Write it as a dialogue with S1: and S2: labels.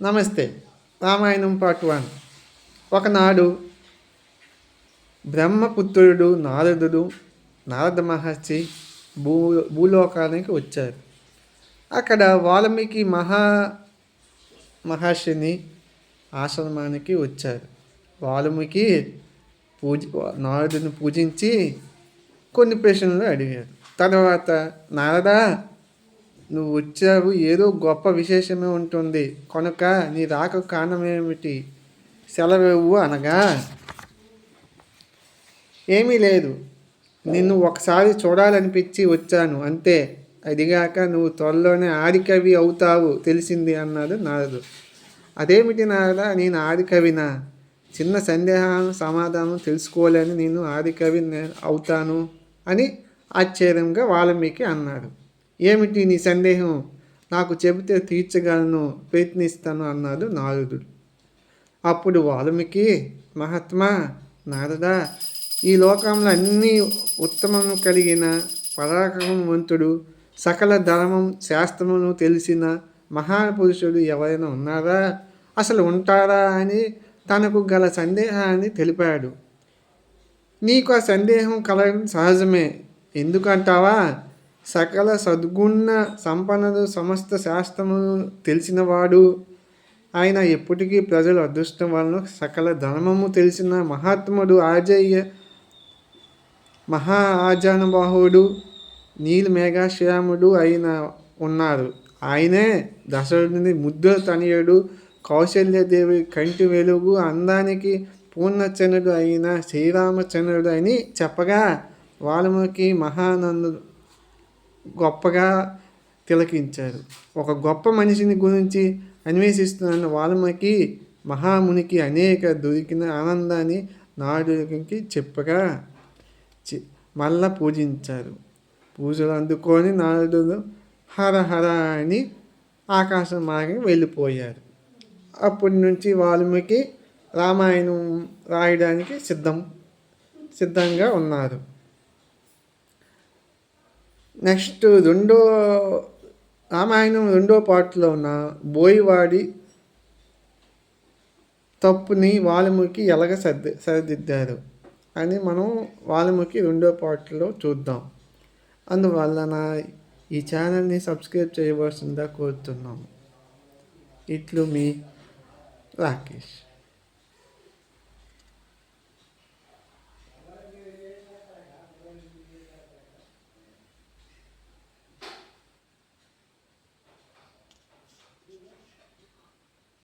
S1: నమస్తే. రామాయణం పార్ట్ 1. ఒకనాడు బ్రహ్మపుత్రుడు నారద మహర్షి భూలోకానికి వచ్చారు. అక్కడ వాల్మీకి మహర్షిని ఆశ్రమానికి వచ్చారు. వాల్మీకి నారదుని పూజించి కొన్ని ప్రశ్నలు అడిగారు. తర్వాత, నారదా, నువ్వు వచ్చావు, ఏదో గొప్ప విశేషమే ఉంటుంది కనుక నీ రాక కారణమేమిటి, సెలవు అనగా, ఏమీ లేదు, నిన్ను ఒకసారి చూడాలనిపించి వచ్చాను అంతే, అదిగాక నువ్వు త్వరలోనే ఆదికవి అవుతావు తెలిసింది అన్నాడు నారదు. అదేమిటి నారద, నేను ఆదికవినా? చిన్న సందేహాలను సమాధానం తెలుసుకోలేని నేను ఆదికవి అవుతాను అని ఆశ్చర్యంగా వాల్మీకి అన్నాడు. ఏమిటి నీ సందేహం? నాకు చెబితే తీర్చగలను, ప్రయత్నిస్తాను అన్నాడు నారదుడు. అప్పుడు వాల్మీకి, మహాత్మా నారద, ఈ లోకంలో అన్ని ఉత్తమము కలిగిన పరాక్రమవంతుడు, సకల ధర్మం శాస్త్రమును తెలిసిన మహాపురుషుడు ఎవరైనా ఉన్నారా, అసలు ఉంటారా అని తనకు గల సందేహాన్ని తెలిపాడు. నీకు ఆ సందేహం కలగడం సహజమే. ఎందుకంటావా? సకల సద్గుణ సంపన్నుడు, సమస్త శాస్త్రమును తెలిసినవాడు, ఆయన ఎప్పటికీ ప్రజల అదృష్టం వలన సకల ధర్మము తెలిసిన మహాత్ముడు, మహా ఆజానుబాహుడు, నీలి మేఘాశ్యాముడు అయిన ఉన్నారు. ఆయనే దశరథుని ముద్దు తనయుడు, కౌశల్యదేవి కంటి వెలుగు, అందానికి పూర్ణచంద్రుడు అయిన శ్రీరామచంద్రుడు అని చెప్పగా వాల్మీకి మహానందుడు గొప్పగా తిలకించారు. ఒక గొప్ప మనిషిని గురించి అన్వేషిస్తున్న వాల్మీకి మహామునికి అనేక దొరికిన ఆనందాన్ని నారదుడికి చెప్పగా మళ్ళా పూజించారు. పూజలు అందుకొని నారదుడు హర హర అని ఆకాశ మార్గం వెళ్ళిపోయారు. అప్పటి నుంచి వాల్మీకి రామాయణం రాయడానికి సిద్ధంగా ఉన్నారు. నెక్స్ట్ రామాయణం రెండో పార్ట్లో ఉన్న బోయవాడి తప్పుని వాల్మీకి ఎలాగ సరిదిద్దారు అని మనం వాల్మీకి రెండో పార్ట్లో చూద్దాం. అందువలన ఈ ఛానల్ని సబ్స్క్రైబ్ చేయవలసిందిగా కోరుతున్నాము. ఇట్లు మీ రాకేష్.